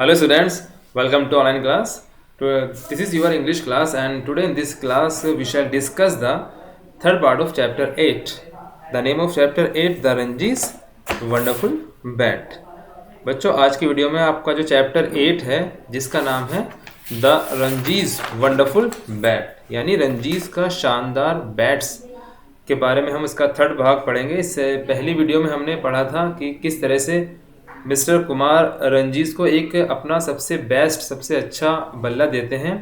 Hello students, welcome to online class. This is your English class and today in this class we shall discuss the third part of chapter 8. The name of chapter 8 The Ranji's Wonderful Bat. बच्चों आज की video में आपका जो chapter 8 है जिसका नाम है द रंजीज वंडरफुल बैट यानी रंजीज का शानदार बैट्स के बारे में हम इसका थर्ड भाग पढ़ेंगे। इससे पहली वीडियो में हमने पढ़ा था कि किस तरह से मिस्टर कुमार रंजीज को एक अपना सबसे बेस्ट सबसे अच्छा बल्ला देते हैं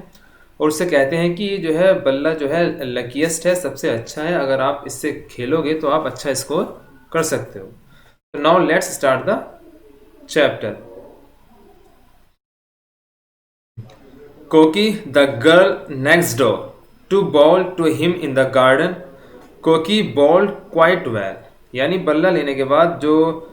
और उससे कहते हैं कि जो है बल्ला जो है लकीएस्ट है, सबसे अच्छा है, अगर आप इससे खेलोगे तो आप अच्छा स्कोर कर सकते हो। तो now let's start the chapter. Koki the girl next door to bowl to him in the garden. Koki bowled quite well यानी बल्ला लेने के बाद जो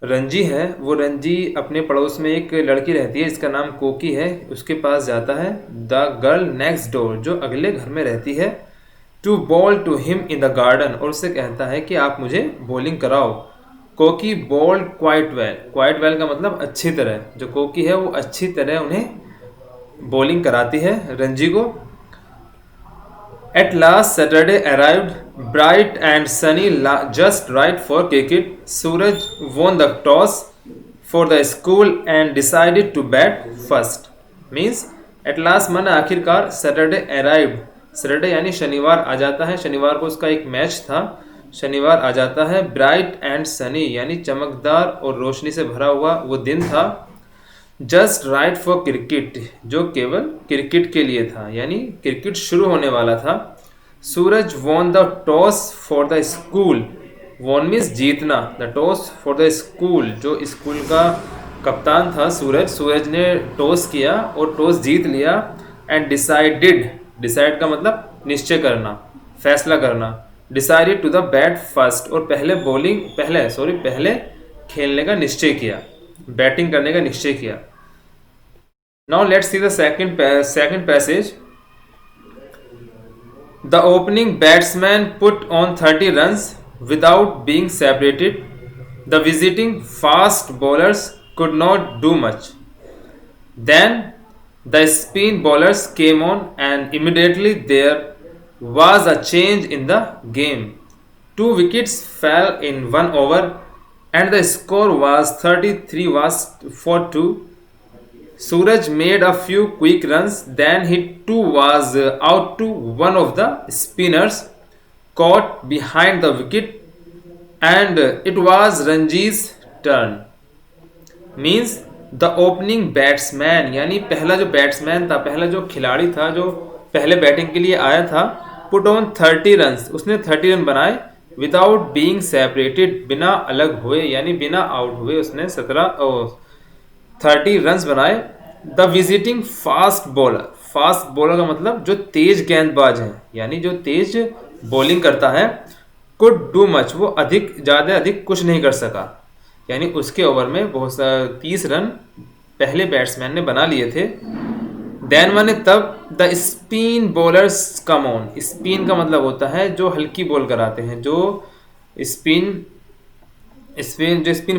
रंजी है वो रंजी अपने पड़ोस में एक लड़की रहती है जिसका नाम कोकी है, उसके पास जाता है। द गर्ल नेक्स्ट डोर जो अगले घर में रहती है, to bowl to him in the garden और उससे कहता है कि आप मुझे बॉलिंग कराओ। Koki bowled quite well, quite well का मतलब अच्छी तरह, जो कोकी है वो अच्छी तरह उन्हें बॉलिंग कराती है रंजी को। At last Saturday arrived, bright and sunny, just right for cricket. Suraj won the toss for the school and decided to bat first. Means at last माना आखिरकार Saturday arrived. Saturday यानी शनिवार आ जाता है, शनिवार को उसका एक मैच था, शनिवार आ जाता है। Bright and sunny यानी चमकदार और रोशनी से भरा हुआ वो दिन था। जस्ट राइट फॉर क्रिकेट जो केवल क्रिकेट के लिए था यानी क्रिकेट शुरू होने वाला था। Suraj won the toss for the school, won means जीतना, the toss for the school जो स्कूल का कप्तान था सूरज, सूरज ने टॉस किया और टॉस जीत लिया। एंड डिसाइडेड, डिसाइड का मतलब निश्चय करना, फैसला करना। Decided to the bat first और पहले खेलने का निश्चय किया, बैटिंग करने का निश्चय किया। Now let's see the second passage. The opening batsman put on 30 runs without being separated. The visiting fast bowlers could not do much. Then the spin bowlers came on and immediately there was a change in the game. 2 wickets fell in 1 over and the score was 33 for 2. Suraj made a few quick runs, then he too was out to one of the spinners, caught behind the wicket, and it was Ranji's turn. Means the opening batsman यानी पहला जो batsman था, पहला जो खिलाड़ी था जो पहले बैटिंग के लिए आया था, put on 30 runs, उसने 30 रन बनाए। विदाउट बीइंग सेपरेटेड बिना अलग हुए यानी बिना आउट हुए उसने 30 रन्स बनाए। The visiting fast bowler, fast bowler का मतलब जो तेज गेंदबाज है यानी जो तेज बॉलिंग करता है। कुड डू मच वो अधिक कुछ नहीं कर सका यानी उसके ओवर में बहुत 30 रन पहले बैट्समैन ने बना लिए थे। देन माने तब the spin bowlers come on, spin का मतलब होता है जो हल्की बॉल कराते हैं, जो स्पिन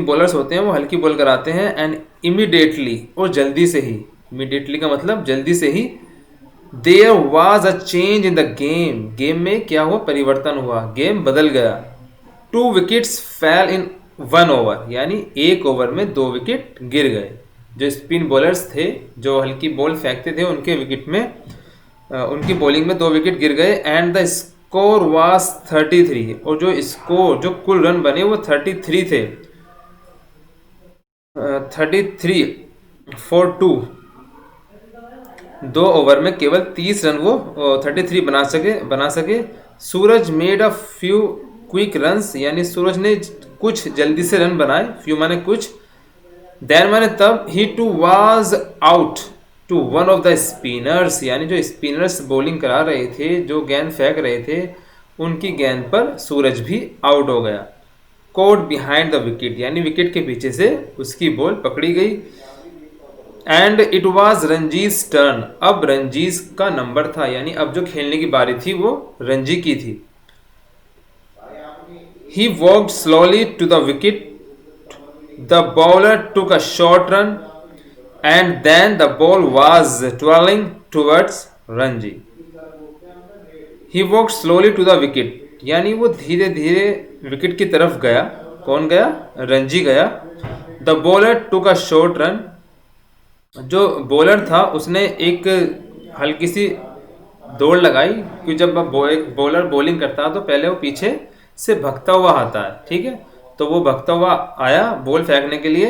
बॉलर्स होते हैं वो हल्की बॉल कराते हैं। एंड इमीडिएटली और जल्दी से ही, इमीडिएटली का मतलब जल्दी से ही। There was a change in the game, game में क्या हुआ, परिवर्तन हुआ, गेम बदल गया। 2 विकेट्स फेल इन 1 ओवर यानी एक ओवर में 2 विकेट गिर गए। जो स्पिन बॉलर्स थे जो हल्की बॉल फेंकते थे उनके विकेट में उनकी बॉलिंग में 2 विकेट गिर गए। एंड द स्कोर वाज 33 और जो कुल रन बने वो 33 थे, 33 for 2। 2 ओवर में केवल 30 रन वो 33 बना सके। Suraj made a few quick runs यानी सूरज ने कुछ जल्दी से रन बनाए, फ्यू माने कुछ। देन माने तब he too was out to one of the spinners यानी जो स्पिनर्स बॉलिंग करा रहे थे, जो गेंद फेंक रहे थे, उनकी गेंद पर सूरज भी आउट हो गया। कोड बिहाइंड द विकेट यानी विकेट के पीछे से उसकी बॉल पकड़ी गई। एंड इट वाज रंजीज टर्न, अब रंजीज का नंबर था यानी अब जो खेलने की बारी थी वो रंजी की थी। He walked slowly to the wicket, the bowler took a short run, and then the ball was twirling towards Ranji. He walked slowly to the wicket. यानी वो धीरे धीरे विकेट की तरफ गया. कौन गया? रंजी गया. The bowler took a short run. जो बॉलर था उसने एक हल्की सी दौड़ लगाई, क्योंकि जब एक बॉलर बॉलिंग करता है तो पहले वो पीछे से भगता हुआ आता है. ठीक है, तो वो भगता हुआ आया बॉल फेंकने के लिए.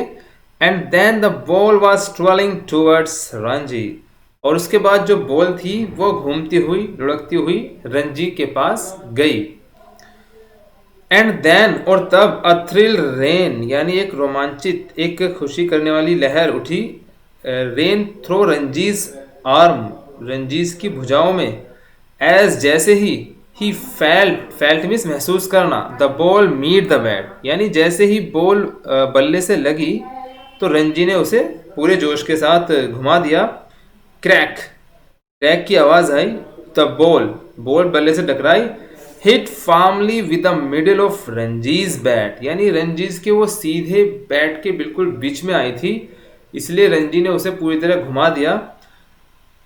And then the ball was travelling towards Ranji. और उसके बाद जो बॉल थी वो घूमती हुई लुढ़कती हुई रंजी के पास गई. एंड देन और तब अ थ्रिल रेन, यानी एक रोमांचित, एक खुशी करने वाली लहर उठी. रेन थ्रो रंजीज आर्म, रंजीज की भुजाओं में. एज जैसे ही फेल्ट मीन्स महसूस करना. The ball meet the bat, यानी जैसे ही बॉल बल्ले से लगी तो रंजी ने उसे पूरे जोश के साथ घुमा दिया. क्रैक की आवाज आई. द बॉल बल्ले से टकराई. Hit firmly with the middle of Ranji's bat, यानी रंजीज के वो सीधे बैट के बिल्कुल बीच में आई थी, इसलिए रंजी ने उसे पूरी तरह घुमा दिया.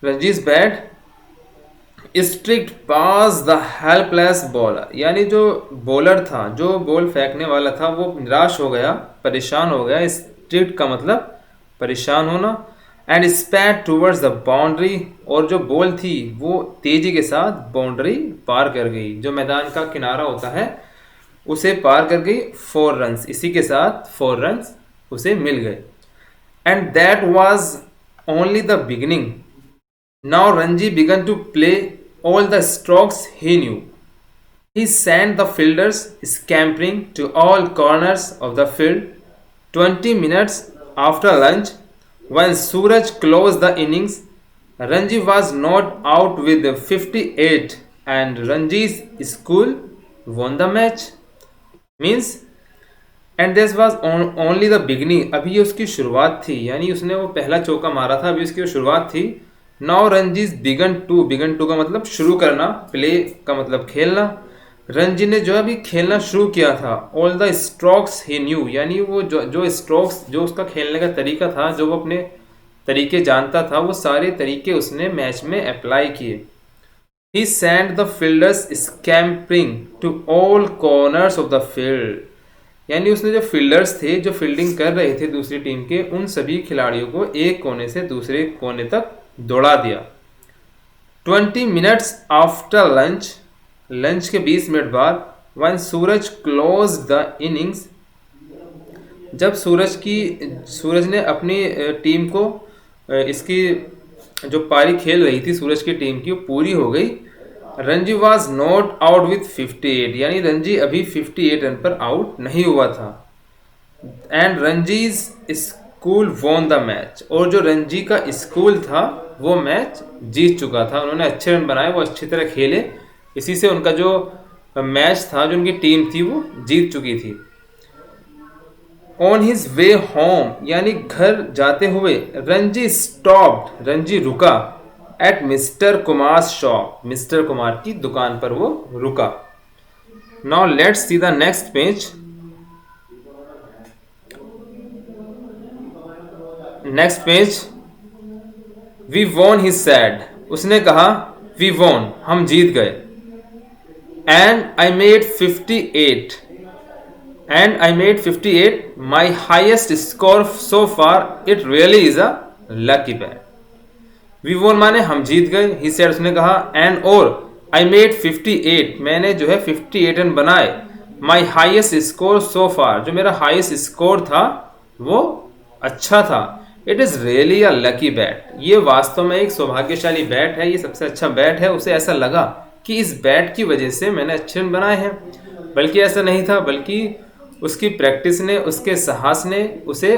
Ranji's bat struck past the helpless bowler, यानी जो बॉलर था, जो बॉल फेंकने वाला था, वो निराश हो गया, परेशान हो गया. स्ट्रिक्ट का मतलब परेशान होना. एंड स्पैड टूवर्ड्स द बाउंड्री, और जो बॉल थी वो तेजी के साथ बाउंड्री पार कर गई, जो मैदान का किनारा होता है उसे पार कर गई. 4 रन्स, इसी के साथ 4 रन्स उसे मिल गए. And that was only the beginning. Now Ranji began to play all the strokes he knew. He sent the fielders scampering to all corners of the field. 20 minutes after lunch, when Suraj closed the innings, Ranji was not out with 58 and Ranji's school won the match. Means and this was only the beginning. अभी ये उसकी शुरुआत थी, यानी उसने वो पहला चौका मारा था, अभी उसकी वो शुरुआत थी. नाउ रंजीज बिगन टू का मतलब शुरू करना, प्ले का मतलब खेलना. रंजी ने जो अभी खेलना शुरू किया था. All the strokes he new, यानी वो जो स्ट्रोक्स, जो उसका खेलने का तरीका था, जो वो अपने तरीके जानता था, वो सारे तरीके उसने मैच में अप्लाई किए. He send the fielders scampering to all corners of the field, यानी उसने जो फील्डर्स थे, जो फील्डिंग कर रहे थे दूसरी टीम के, उन सभी खिलाड़ियों को एक कोने से दूसरे कोने तक दौड़ा दिया. 20 मिनट्स आफ्टर लंच, लंच के 20 मिनट बाद, one Suraj close the innings, जब सूरज ने अपनी टीम को, इसकी जो पारी खेल रही थी सूरज की टीम की, वो पूरी हो गई. Ranji was not out with 58, यानी रंजी अभी 58 रन पर आउट नहीं हुआ था. And Ranji's school won the match, और जो रंजी का स्कूल था वो मैच जीत चुका था. उन्होंने अच्छे रन बनाए, वो अच्छी तरह खेले, इसी से उनका जो मैच था, जो उनकी टीम थी, वो जीत चुकी थी. ऑन हिज वे होम, यानी घर जाते हुए, रंजी स्टॉप्ड, रंजी रुका. At Mister Kumar shop, Mister Kumar की दुकान पर वो रुका. Now let's see the next page. Next page. We won he said, उसने कहा वी वॉन, हम जीत गए. And I made 58 my highest score so far, it really is a lucky bat. We won माने हम जीत गए. ही सैड, उसने कहा. एंड और आई मेड 58, मैंने जो है 58 रन बनाए. माई हाइएस्ट स्कोर सो फार, जो मेरा हाइएस्ट स्कोर था वो अच्छा था. It is really a lucky bat, ये वास्तव में एक सौभाग्यशाली बैट है, ये सबसे अच्छा बैट है. उसे ऐसा लगा कि इस बैट की वजह से मैंने अच्छे रन बनाए हैं. बल्कि ऐसा नहीं था, बल्कि उसकी प्रैक्टिस ने, उसके साहस ने उसे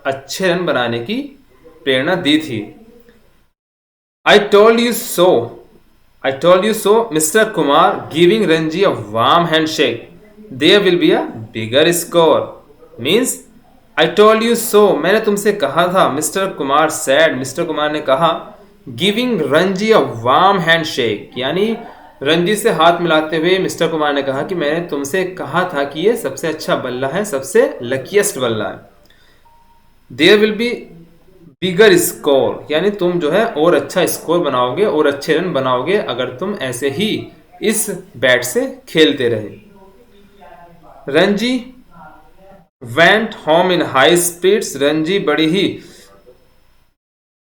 अच्छे रन बनाने की प्रेरणा दी थी. I told you so Mister Kumar, giving Ranji a warm handshake. There will be a bigger score. Means I told you so, मैंने तुमसे कहा था. Mister Kumar said, Mister Kumar ने कहा. Giving Ranji a warm handshake, यानी रंजी से हाथ मिलाते हुए मिस्टर कुमार ने कहा कि मैंने तुमसे कहा था कि ये सबसे अच्छा बल्ला है, सबसे लकीएस्ट बल्ला है. There will be bigger score यानी तुम जो है और अच्छा स्कोर बनाओगे और अच्छे रन बनाओगे अगर तुम ऐसे ही इस बैट से खेलते रहे। Ranji went home in high speeds, Ranji बड़ी ही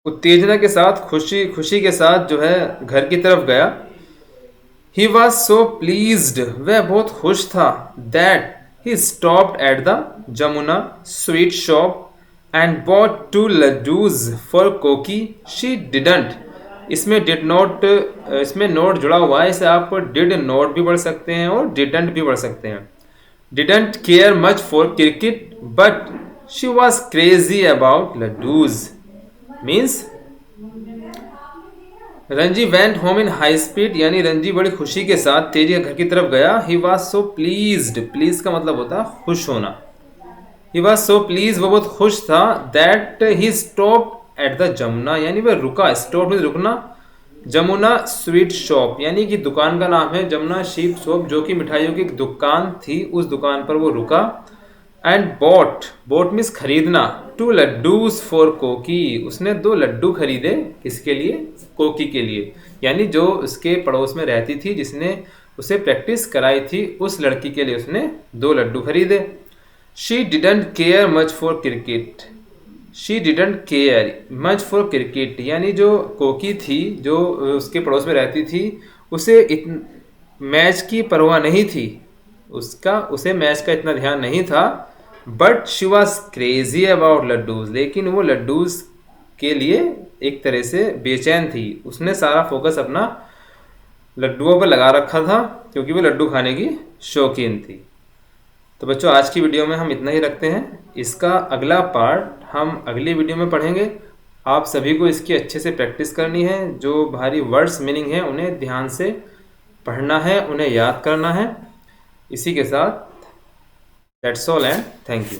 उत्तेजना के साथ खुशी खुशी के साथ जो है घर की तरफ गया। ही वॉज सो प्लीज्ड, वह बहुत खुश था। That he stopped at the Jamuna sweet shop and bought 2 laddoos for Koki she didn't. इसमें डिड नॉट, इसमें नोट जुड़ा हुआ है, इसे आप डिड नोट भी पढ़ सकते हैं और डिडंट भी पढ़ सकते हैं। Didn't care much for cricket but she was crazy about laddoos means Ranji went home in high speed यानी रणजी बड़ी खुशी के साथ तेजी घर की तरफ गया। He was so pleased, please का मतलब होता है खुश होना। ही वॉज सो प्लीज, वो बहुत खुश था। That he stop at the Jamuna यानी वह रुका, स्टॉप में रुकना। जमुना स्वीट शॉप यानी कि दुकान का नाम है जमुना शीप शॉप, जो कि मिठाइयों की दुकान थी, उस दुकान पर वो रुका। एंड बॉट, बॉट मीन्स खरीदना। 2 लड्डूज फॉर कोकी, उसने 2 लड्डू खरीदे, किसके लिए? कोकी के लिए, यानी जो उसके पड़ोस में रहती थी, जिसने उसे प्रैक्टिस कराई थी, उस लड़की के लिए उसने 2 लड्डू खरीदे। She didn't care much for cricket, she didn't care much for cricket यानी जो कोकी थी, जो उसके पड़ोस में रहती थी, उसे मैच की परवाह नहीं थी, उसे मैच का इतना ध्यान नहीं था। But she was crazy about laddoos, लेकिन वो लड्डूज के लिए एक तरह से बेचैन थी। उसने सारा फोकस अपना लड्डुओं पर लगा रखा था क्योंकि वो लड्डू खाने की शौकीन थी। तो बच्चों आज की वीडियो में हम इतना ही रखते हैं। इसका अगला पार्ट हम अगली वीडियो में पढ़ेंगे। आप सभी को इसकी अच्छे से प्रैक्टिस करनी है। जो भारी वर्ड्स मीनिंग है उन्हें ध्यान से पढ़ना है, उन्हें याद करना है। इसी के साथ that's all and thank you.